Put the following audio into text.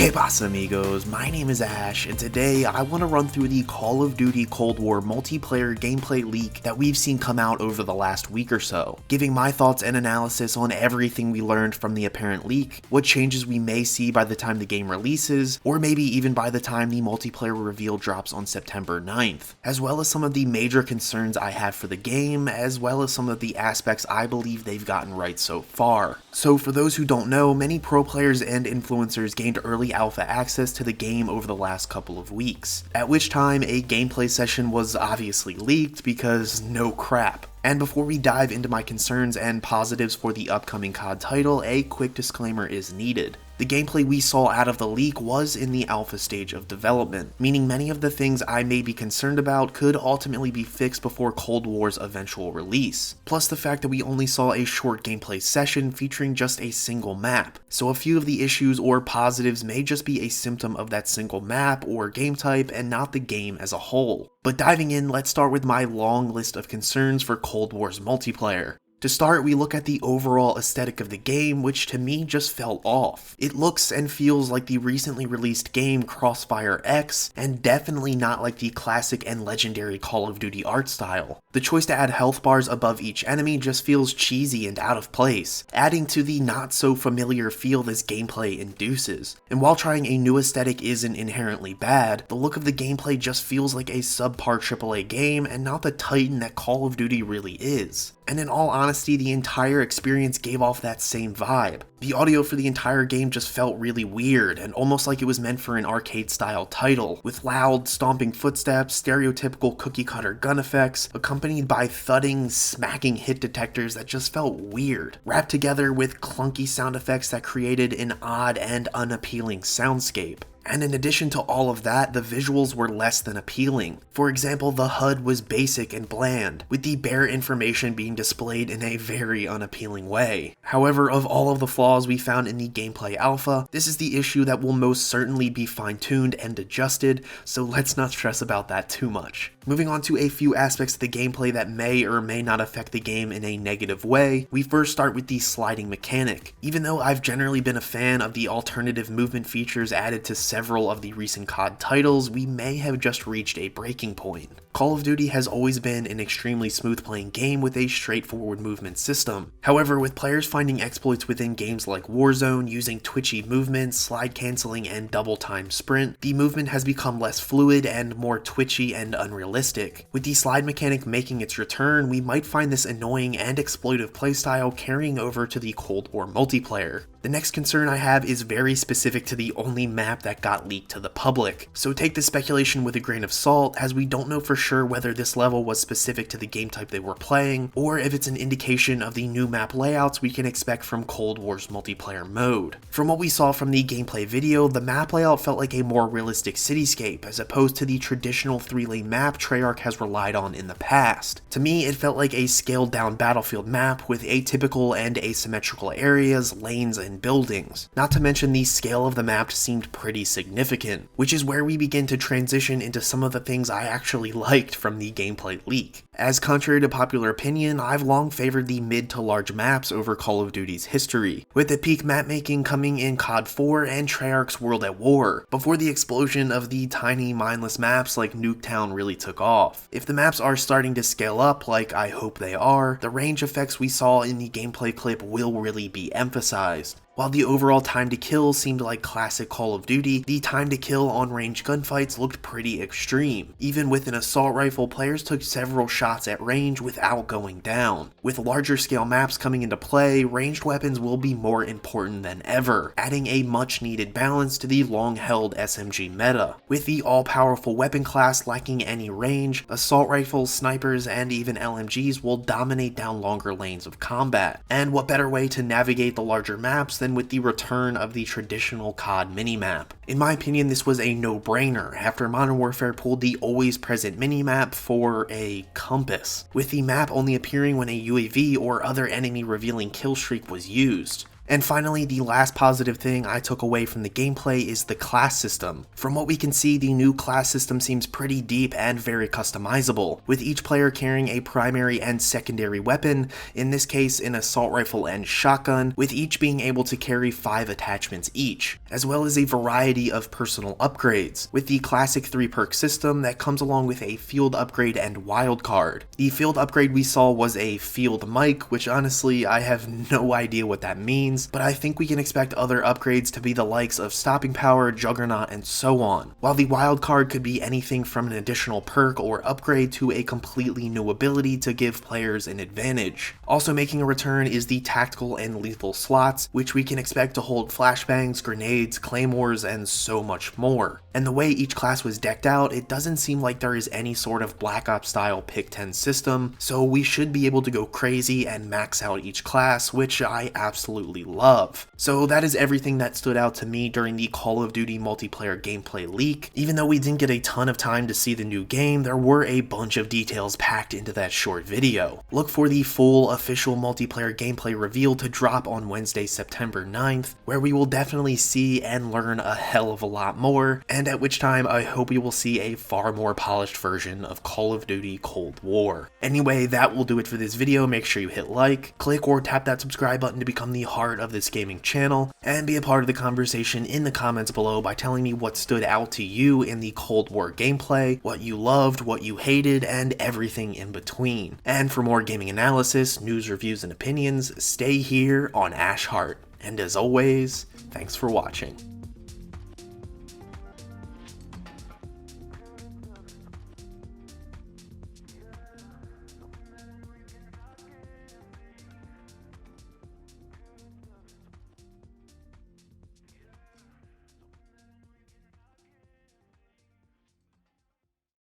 Que pasa amigos, my name is Ash, and today I want to run through the Call of Duty Cold War multiplayer gameplay leak that we've seen come out over the last week or so, giving my thoughts and analysis on everything we learned from the apparent leak, what changes we may see by the time the game releases, or maybe even by the time the multiplayer reveal drops on September 9th, as well as some of the major concerns I have for the game, as well as some of the aspects I believe they've gotten right so far. So for those who don't know, many pro players and influencers gained early alpha access to the game over the last couple of weeks, at which time a gameplay session was obviously leaked because no crap. And before we dive into my concerns and positives for the upcoming COD title, a quick disclaimer is needed. The gameplay we saw out of the leak was in the alpha stage of development, meaning many of the things I may be concerned about could ultimately be fixed before Cold War's eventual release. Plus the fact that we only saw a short gameplay session featuring just a single map, so a few of the issues or positives may just be a symptom of that single map or game type and not the game as a whole. But diving in, let's start with my long list of concerns for Cold War's multiplayer. To start, we look at the overall aesthetic of the game, which to me just fell off. It looks and feels like the recently released game Crossfire X, and definitely not like the classic and legendary Call of Duty art style. The choice to add health bars above each enemy just feels cheesy and out of place, adding to the not so familiar feel this gameplay induces. And while trying a new aesthetic isn't inherently bad, the look of the gameplay just feels like a subpar AAA game and not the titan that Call of Duty really is. And in all honesty, the entire experience gave off that same vibe. The audio for the entire game just felt really weird and almost like it was meant for an arcade-style title, with loud, stomping footsteps, stereotypical cookie-cutter gun effects, accompanied by thudding, smacking hit detectors that just felt weird, wrapped together with clunky sound effects that created an odd and unappealing soundscape. And in addition to all of that, the visuals were less than appealing. For example, the HUD was basic and bland, with the bare information being displayed in a very unappealing way. However, of all of the flaws we found in the gameplay alpha, this is the issue that will most certainly be fine-tuned and adjusted, so let's not stress about that too much. Moving on to a few aspects of the gameplay that may or may not affect the game in a negative way, we first start with the sliding mechanic. Even though I've generally been a fan of the alternative movement features added to several of the recent COD titles, we may have just reached a breaking point. Call of Duty has always been an extremely smooth playing game with a straightforward movement system. However, with players finding exploits within games like Warzone using twitchy movements, slide canceling, and double time sprint, the movement has become less fluid and more twitchy and unrealistic. With the slide mechanic making its return, we might find this annoying and exploitive playstyle carrying over to the Cold War multiplayer. The next concern I have is very specific to the only map that got leaked to the public, so take this speculation with a grain of salt, as we don't know for sure whether this level was specific to the game type they were playing, or if it's an indication of the new map layouts we can expect from Cold War's multiplayer mode. From what we saw from the gameplay video, the map layout felt like a more realistic cityscape, as opposed to the traditional 3-lane map Treyarch has relied on in the past. To me, it felt like a scaled down battlefield map with atypical and asymmetrical areas, lanes, and buildings. Not to mention the scale of the map seemed pretty significant, which is where we begin to transition into some of the things I actually liked from the gameplay leak. As contrary to popular opinion, I've long favored the mid to large maps over Call of Duty's history, with the peak mapmaking coming in COD 4 and Treyarch's World at War, before the explosion of the tiny mindless maps like Nuketown really took off. If the maps are starting to scale up, like I hope they are, the range effects we saw in the gameplay clip will really be emphasized. While the overall time to kill seemed like classic Call of Duty, the time to kill on range gunfights looked pretty extreme. Even with an assault rifle, players took several shots at range without going down. With larger scale maps coming into play, ranged weapons will be more important than ever, adding a much needed balance to the long held SMG meta. With the all-powerful weapon class lacking any range, assault rifles, snipers, and even LMGs will dominate down longer lanes of combat. And what better way to navigate the larger maps than with the return of the traditional COD minimap. In my opinion, this was a no-brainer after Modern Warfare pulled the always present minimap for a compass, with the map only appearing when a UAV or other enemy revealing kill streak was used. And finally, the last positive thing I took away from the gameplay is the class system. From what we can see, the new class system seems pretty deep and very customizable, with each player carrying a primary and secondary weapon, in this case an assault rifle and shotgun, with each being able to carry 5 attachments each, as well as a variety of personal upgrades, with the classic 3-perk system that comes along with a field upgrade and wild card. The field upgrade we saw was a field mic, which honestly I have no idea what that means, but I think we can expect other upgrades to be the likes of stopping power, juggernaut, and so on, while the wild card could be anything from an additional perk or upgrade to a completely new ability to give players an advantage. Also making a return is the tactical and lethal slots, which we can expect to hold flashbangs, grenades, claymores, and so much more. And the way each class was decked out, it doesn't seem like there is any sort of Black Ops style pick 10 system, so we should be able to go crazy and max out each class, which I absolutely love. So that is everything that stood out to me during the Call of Duty multiplayer gameplay leak. Even though we didn't get a ton of time to see the new game, there were a bunch of details packed into that short video. Look for the full official multiplayer gameplay reveal to drop on Wednesday, September 9th, where we will definitely see and learn a hell of a lot more, and at which time I hope we will see a far more polished version of Call of Duty Cold War. Anyway, that will do it for this video. Make sure you hit like, click or tap that subscribe button to become the heart of this gaming channel, and be a part of the conversation in the comments below by telling me what stood out to you in the Cold War gameplay, what you loved, what you hated, and everything in between. And for more gaming analysis, news, reviews, and opinions, stay here on Ash Heart. And as always, thanks for watching.